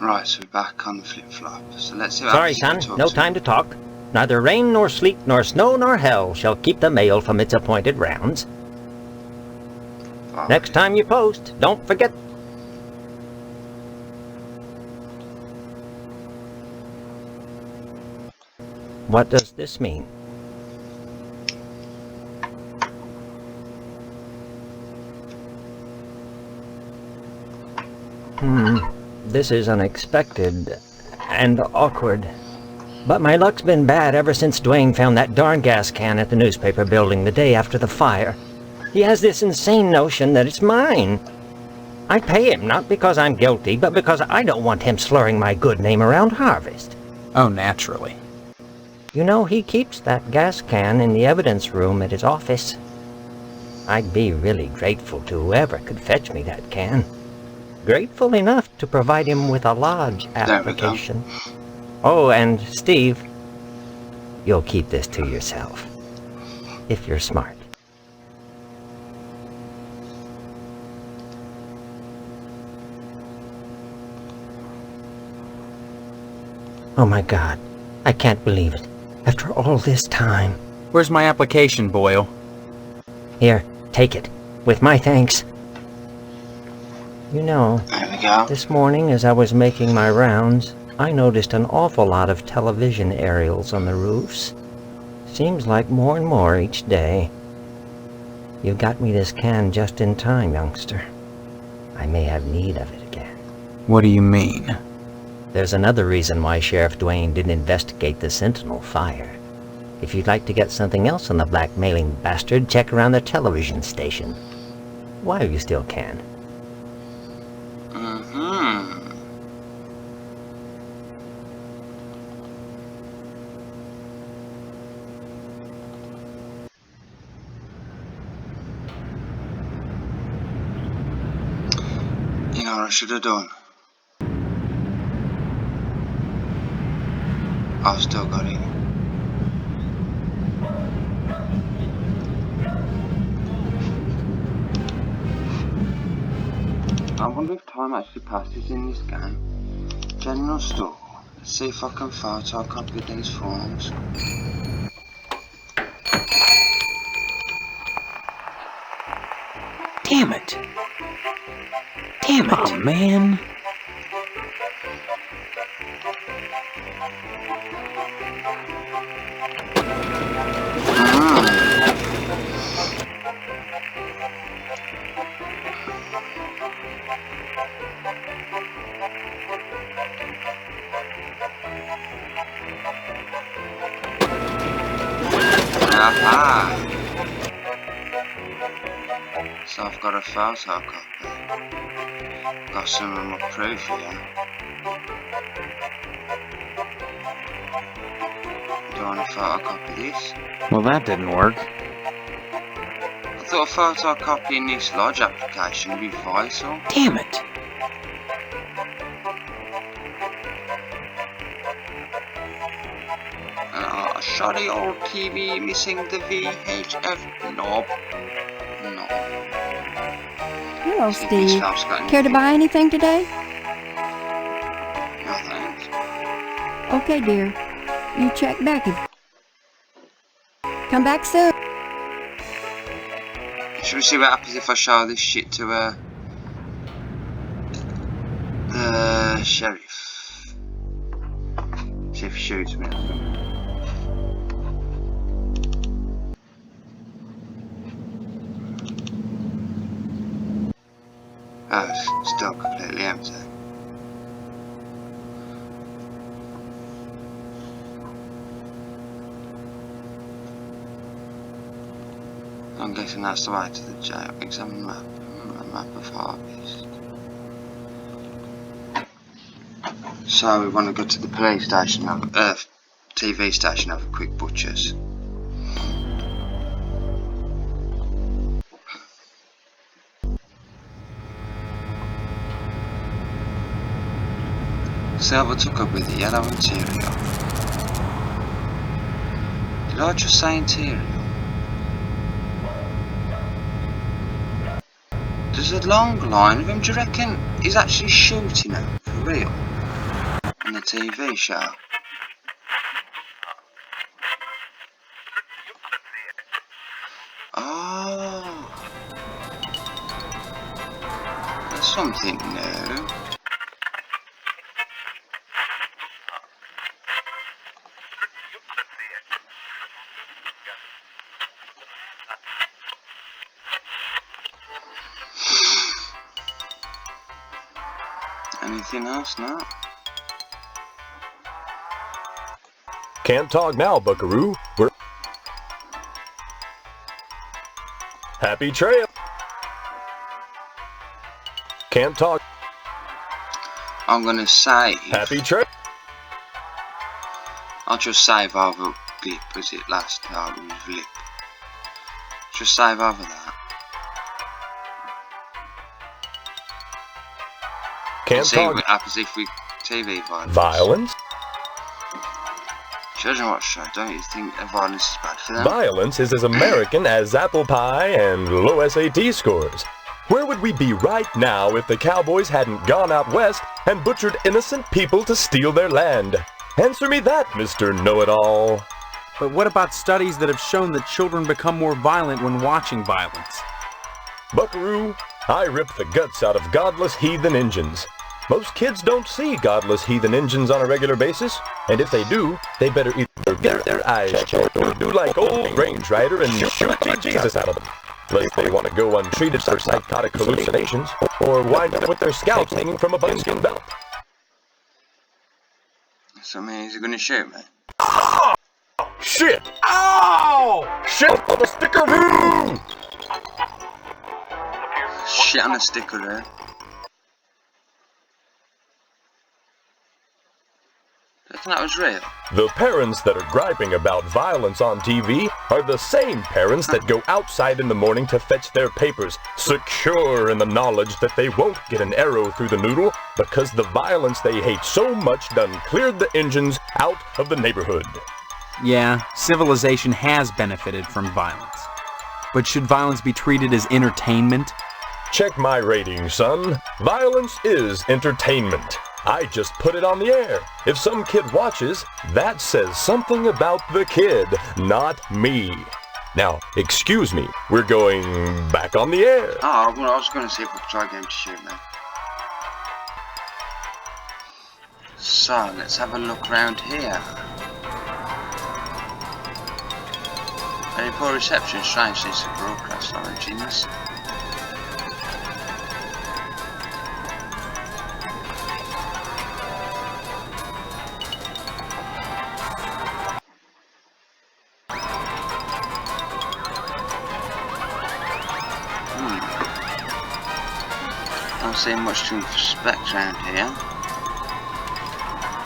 Right, so we're back on the flip-flop. So let's see what Sorry, happens son, no time to talk. Neither rain nor sleet nor snow nor hell shall keep the mail from its appointed rounds. Next time you post, don't forget. What does this mean? This is unexpected and awkward. But my luck's been bad ever since Dwayne found that darn gas can at the newspaper building the day after the fire. He has this insane notion that it's mine. I pay him not because I'm guilty, but because I don't want him slurring my good name around Harvest. Oh, naturally. You know, he keeps that gas can in the evidence room at his office. I'd be really grateful to whoever could fetch me that can. Grateful enough to provide him with a lodge application. Oh, and Steve, you'll keep this to yourself, if you're smart. Oh my God, I can't believe it. After all this time. Where's my application, Boyle? Here, take it. With my thanks. You know, there we go. This morning as I was making my rounds, I noticed an awful lot of television aerials on the roofs. Seems like more and more each day. You got me this can just in time, youngster. I may have need of it again. What do you mean? There's another reason why Sheriff Dwayne didn't investigate the Sentinel fire. If you'd like to get something else on the blackmailing bastard, check around the television station. While you still can. You know what I should have done? I've still got it. I wonder if time actually passes in this game. General store. Let's see if I can photocopy these forms. Damn it! Damn it! Oh, man! Aha! So I've got a photocopy. Got some of my proof here. Do you want to photocopy this? Well, that didn't work. I thought photocopying this lodge application would be vital. Damn it! A shoddy old TV missing the VHF knob. No. Hello, Steve. Care to buy anything today? No thanks. Okay, dear. You check back if... Come back soon. Should we see what happens if I show this shit to the sheriff? See if he shoots me. Oh, it's still completely empty. I'm guessing that's the way to the jail. Examine map. A map of Harvest. So we want to go to the police station, TV station, have a quick butcher's. Silver took up with the yellow interior. Did I just say interior? There's a long line of him. Do you reckon he's actually shooting him for real? in the TV show. Oh, there's something new. Anything else now? Can't talk now, buckaroo. We're... Happy trail. Can't talk. I'm gonna save. Happy trail. I'll just save over blip. Was it last time? It was blip. Just save over that. Can't See talk. what happens if we TV violence. Violence? Children watch show, don't you think that violence is bad for them? Violence is as American as apple pie and low SAT scores. Where would we be right now if the cowboys hadn't gone out west and butchered innocent people to steal their land? Answer me that, Mr. Know-It-All. But what about studies that have shown that children become more violent when watching violence? Buckaroo, I rip the guts out of godless heathen Injuns. Most kids don't see godless heathen Injuns on a regular basis, and if they do, they better either get their eyes checked or do like old Range Rider and shoot Jesus out of them. Unless they want to go untreated for psychotic hallucinations, or wind up with their scalps hanging from a buckskin belt. So, man, is he gonna shoot me? Oh, shit! Ow! Shit on the stickeroo! Shit on a sticker there. I think that was real. The parents that are griping about violence on TV are the same parents that go outside in the morning to fetch their papers, secure in the knowledge that they won't get an arrow through the noodle because the violence they hate so much done cleared the engines out of the neighborhood. Yeah, civilization has benefited from violence. But should violence be treated as entertainment? Check my rating, son. Violence is entertainment. I just put it on the air. If some kid watches, that says something about the kid, not me. Now, excuse me, we're going back on the air. Oh, well, I was going to see if we could try again to shoot me. So, let's have a look around here. Very poor reception, strange since the broadcast origins. Don't see much to inspect around here.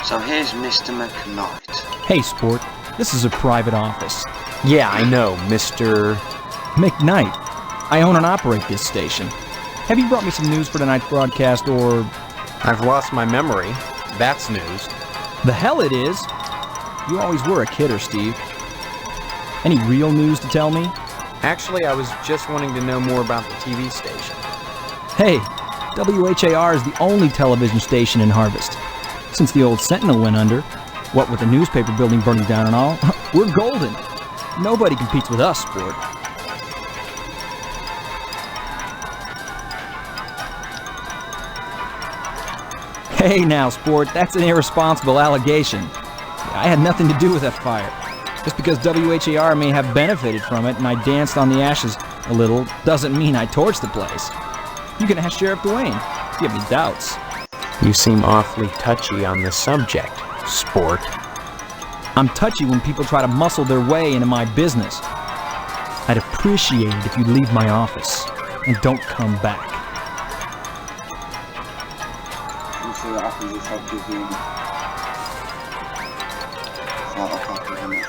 So here's Mr. McKnight. Hey, Sport. This is a private office. Yeah, I know, Mr. McKnight. I own and operate this station. Have you brought me some news for tonight's broadcast, or... I've lost my memory. That's news. The hell it is! You always were a kidder, Steve. Any real news to tell me? Actually, I was just wanting to know more about the TV station. Hey, WHAR is the only television station in Harvest. Since the old Sentinel went under, what with the newspaper building burning down and all, we're golden. Nobody competes with us, Sport. Hey now, Sport, that's an irresponsible allegation. I had nothing to do with that fire. Just because WHAR may have benefited from it and I danced on the ashes a little, doesn't mean I torched the place. You can ask Sheriff Dwayne if you have any doubts. You seem awfully touchy on the subject, Sport. I'm touchy when people try to muscle their way into my business. I'd appreciate it if you'd leave my office and don't come back. We'll see what happens if I give him a photocopy of it.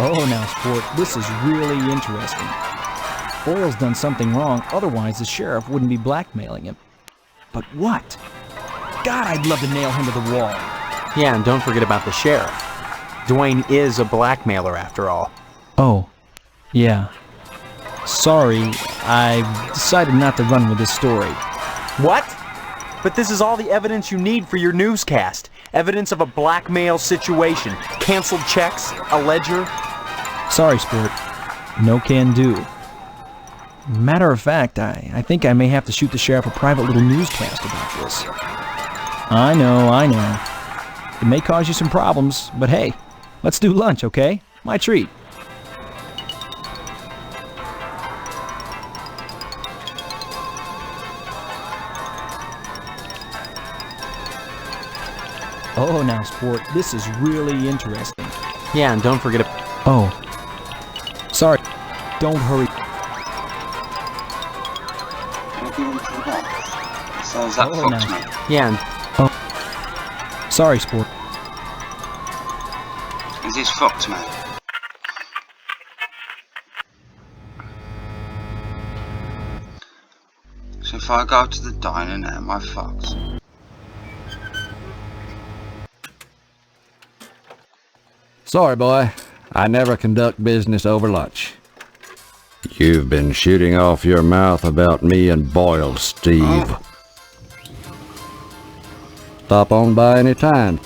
Oh, now, Sport, this is really interesting. Boyle's done something wrong, otherwise the sheriff wouldn't be blackmailing him. But what? God, I'd love to nail him to the wall. Yeah, and don't forget about the sheriff. Dwayne is a blackmailer after all. Oh, yeah. Sorry, I've decided not to run with this story. What? But this is all the evidence you need for your newscast. Evidence of a blackmail situation. Canceled checks, a ledger. Sorry, sport. No can do. Matter of fact, I think I may have to shoot the sheriff a private little newscast about this. I know. It may cause you some problems, but hey, let's do lunch, okay? My treat. Oh, now, sport, this is really interesting. Yeah, and don't forget to... Oh. Sorry. Don't hurry. I'll give him to the back. So is that Oh, fucked no. me? Yeah, and... Sorry, sport. Is this fucked me? So if I go to the diner now, am I fucked? Sorry, boy. I never conduct business over lunch. You've been shooting off your mouth about me and Boyle, Steve. Oh. Stop on by any time.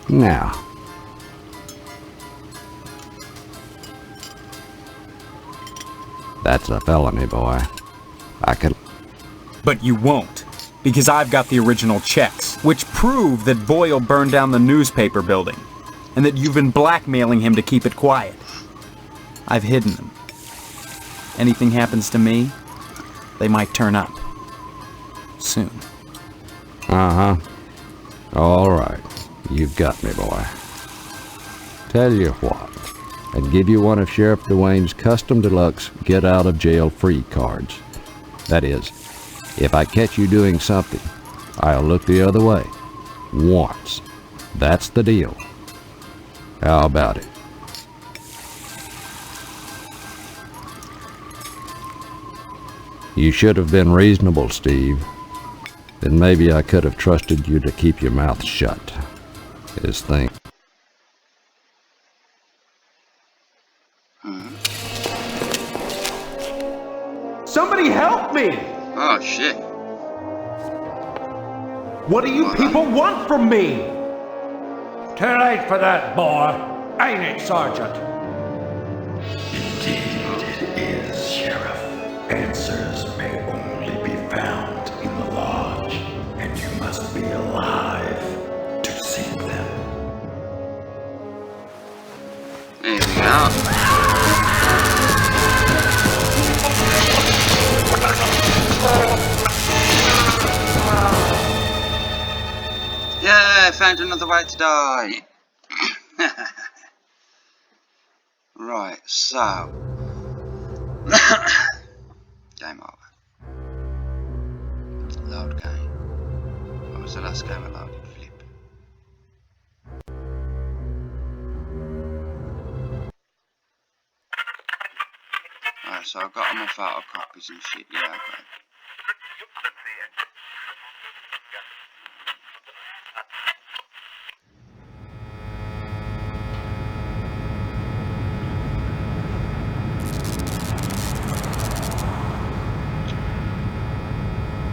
Now. That's a felony, boy. I could... But you won't, because I've got the original checks, which prove that Boyle burned down the newspaper building, and that you've been blackmailing him to keep it quiet. I've hidden them. Anything happens to me, they might turn up. Soon. Uh-huh. All right. You've got me, boy. Tell you what, I'd give you one of Sheriff Dwayne's custom deluxe get-out-of-jail-free cards. That is, if I catch you doing something, I'll look the other way. Once. That's the deal. How about it? You should have been reasonable, Steve. Then maybe I could have trusted you to keep your mouth shut. His thing. Somebody help me! Oh shit. What do you people want from me? Too late for that, boy. Ain't it, Sergeant? Indeed it is, Sheriff. Answers may only be found in the lodge, and you must be alive to seek them. There we go. Yeah, I found another way to die. Right, so game over. Load game. What was the last game I loaded? Flip. Alright, so I've got all my photocopies and shit, yeah, okay.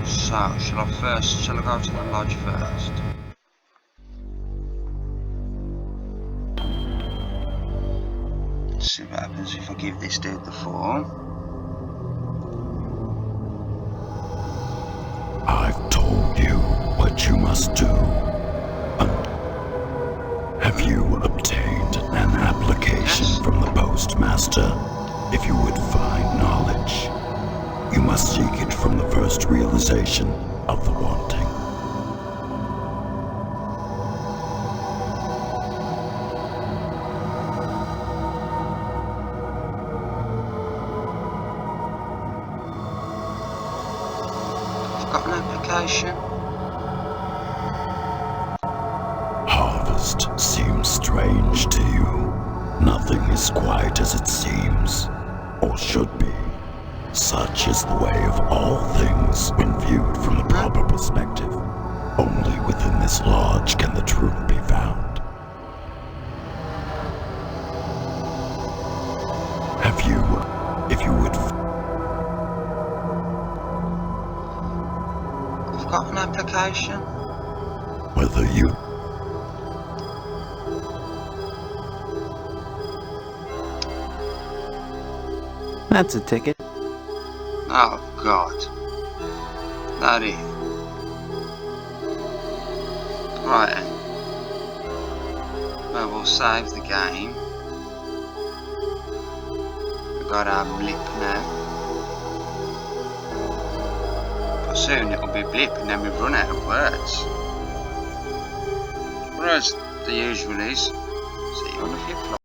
So, shall I go to the lodge first? Let's see what happens if I give this dude the form. I've told you what you must do. Have you obtained an application from the postmaster? If you would find knowledge, you must seek it from the first realization of the wanting. I've got an application. Harvest seems strange to you. Nothing is quite as it seems, or should be. Such is the way of all things when viewed from the proper perspective. Only within this lodge can the truth be found. Have you, if you would... got an application? Whether you... That's a ticket. Oh God. That is. Right then. Well, we'll save the game. We've got our blip now. But soon it'll be blip and then we've run out of words. But as the usual is, see you on the flip flop.